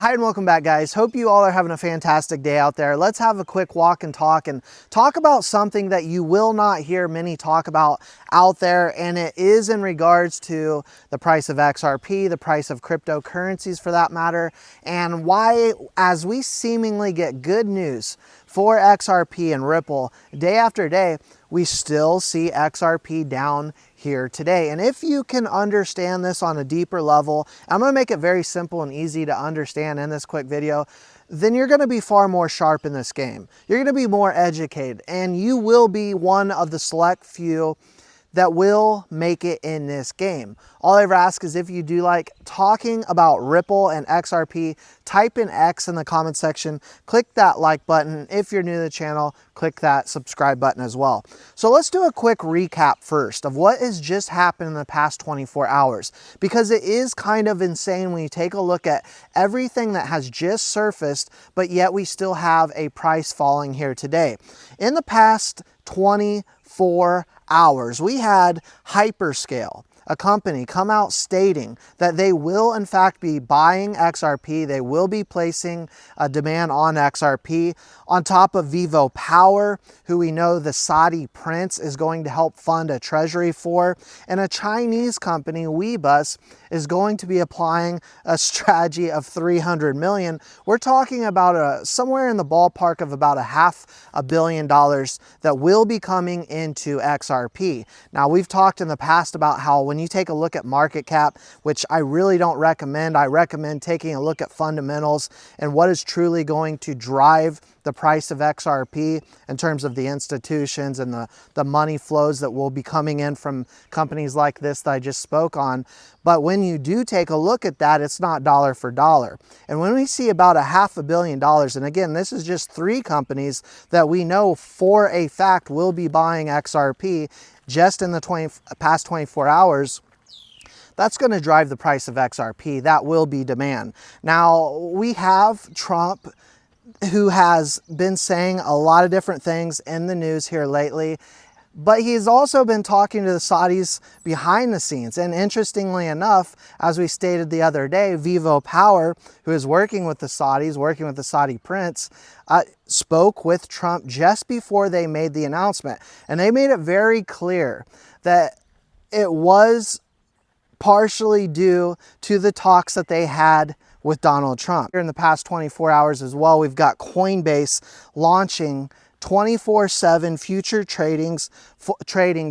Hi and welcome back, guys. Hope you all are having a fantastic day out there. Let's have a quick walk and talk about something that you will not hear many talk about out there, and it is in regards to the price of XRP, the price of cryptocurrencies for that matter, and why, as we seemingly get good news for XRP and Ripple day after day, we still see XRP down here today. And if you can understand this on a deeper level, I'm going to make it very simple and easy to understand in this quick video, then you're going to be far more sharp in this game. You're going to be more educated, and you will be one of the select few that will make it in this game. All I ever ask is if you do like talking about Ripple and XRP, type in X in the comment section, click that like button. If you're new to the channel, click that subscribe button as well. So let's do a quick recap first of what has just happened in the past 24 hours, because it is kind of insane when you take a look at everything that has just surfaced, but yet we still have a price falling here today. In the past 24 hours, we had Hyperscale, a company, come out stating that they will in fact be buying XRP. They will be placing a demand on XRP. On top of Vivo Power, who we know the Saudi prince is going to help fund a treasury for, and a Chinese company, Weebus, is going to be applying a strategy of 300 million. We're talking about somewhere in the ballpark of about $500 million that will be coming into XRP. Now, we've talked in the past about how when you take a look at market cap, which I really don't recommend, I recommend taking a look at fundamentals and what is truly going to drive the price of XRP in terms of the institutions and the money flows that will be coming in from companies like this that I just spoke on. But when you do take a look at that, it's not dollar for dollar. And when we see about $500 million, and again, this is just 3 companies that we know for a fact will be buying XRP just in the past 24 hours, that's going to drive the price of XRP. That will be demand. Now, we have Trump, who has been saying a lot of different things in the news here lately, but he's also been talking to the Saudis behind the scenes. And interestingly enough, as we stated the other day, Vivo Power, who is working with the Saudis, working with the Saudi prince, spoke with Trump just before they made the announcement. And they made it very clear that it was partially due to the talks that they had with Donald Trump. Here in the past 24 hours as well, we've got Coinbase launching 24/7 future trading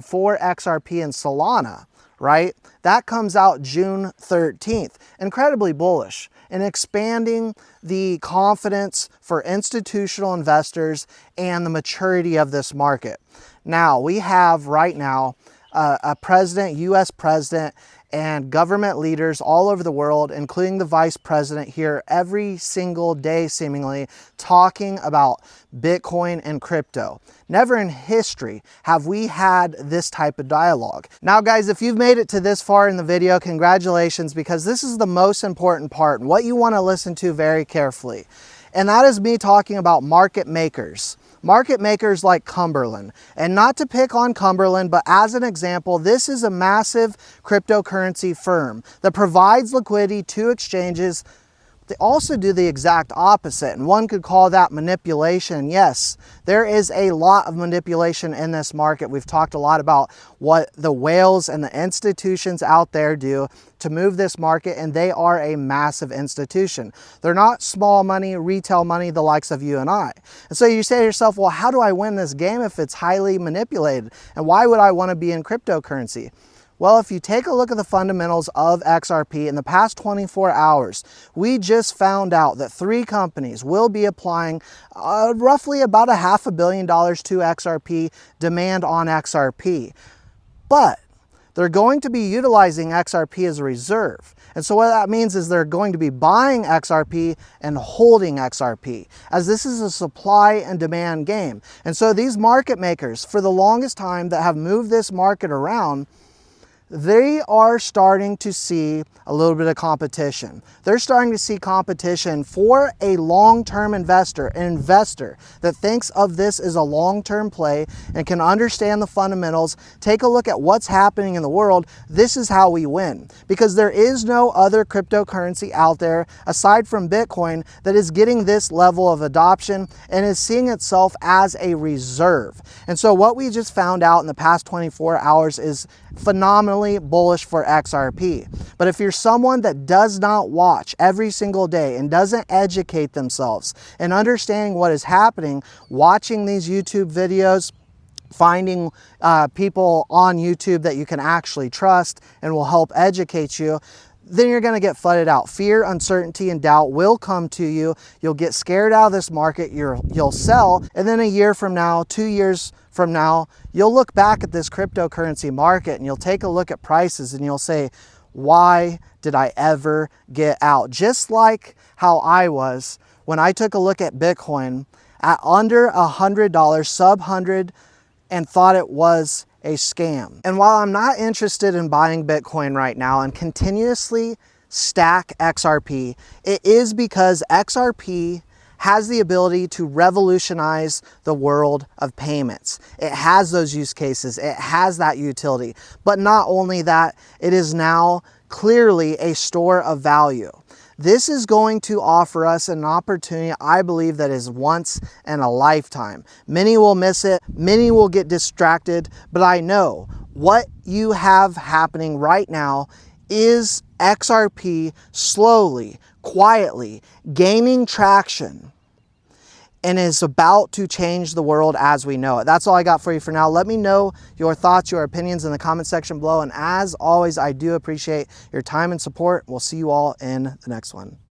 for XRP and Solana, right? That comes out June 13th. Incredibly bullish and expanding the confidence for institutional investors and the maturity of this market. Now, we have right now a president, US president, and government leaders all over the world, including the vice president here every single day seemingly, talking about Bitcoin and crypto. Never in history have we had this type of dialogue. Now, guys, if you've made it to this far in the video, congratulations, because this is the most important part and what you want to listen to very carefully. And that is me talking about market makers. Market makers like Cumberland. And not to pick on Cumberland, but as an example, this is a massive cryptocurrency firm that provides liquidity to exchanges. They also do the exact opposite, and one could call that manipulation. Yes, there is a lot of manipulation in this market. We've talked a lot about what the whales and the institutions out there do to move this market, and they are a massive institution. They're not small money, retail money, the likes of you and I. And so you say to yourself, well, how do I win this game if it's highly manipulated? And why would I want to be in cryptocurrency? Well, if you take a look at the fundamentals of XRP in the past 24 hours, we just found out that 3 companies will be applying roughly about $500 million to XRP demand on XRP. But they're going to be utilizing XRP as a reserve. And so what that means is they're going to be buying XRP and holding XRP, as this is a supply and demand game. And so these market makers, for the longest time, that have moved this market around, they are starting to see a little bit of competition. They're starting to see competition for a long-term investor, an investor that thinks of this as a long-term play and can understand the fundamentals, take a look at what's happening in the world. This is how we win, because there is no other cryptocurrency out there aside from Bitcoin that is getting this level of adoption and is seeing itself as a reserve. And so what we just found out in the past 24 hours is phenomenally bullish for XRP. But if you're someone that does not watch every single day and doesn't educate themselves in understanding what is happening, watching these YouTube videos, finding people on YouTube that you can actually trust and will help educate you, then you're going to get flooded out. Fear, uncertainty, and doubt will come to you. You'll get scared out of this market. You'll sell. And then a year from now, 2 years from now, you'll look back at this cryptocurrency market and you'll take a look at prices and you'll say, why did I ever get out? Just like how I was when I took a look at Bitcoin at under $100, sub 100, and thought it was a scam. And while I'm not interested in buying Bitcoin right now and continuously stack XRP, it is because XRP has the ability to revolutionize the world of payments. It has those use cases, it has that utility. But not only that, it is now clearly a store of value. This is going to offer us an opportunity, I believe, that is once in a lifetime. Many will miss it, many will get distracted, but I know what you have happening right now is XRP slowly, quietly gaining traction and is about to change the world as we know it. That's all I got for you for now. Let me know your thoughts, your opinions in the comment section below. And as always, I do appreciate your time and support. We'll see you all in the next one.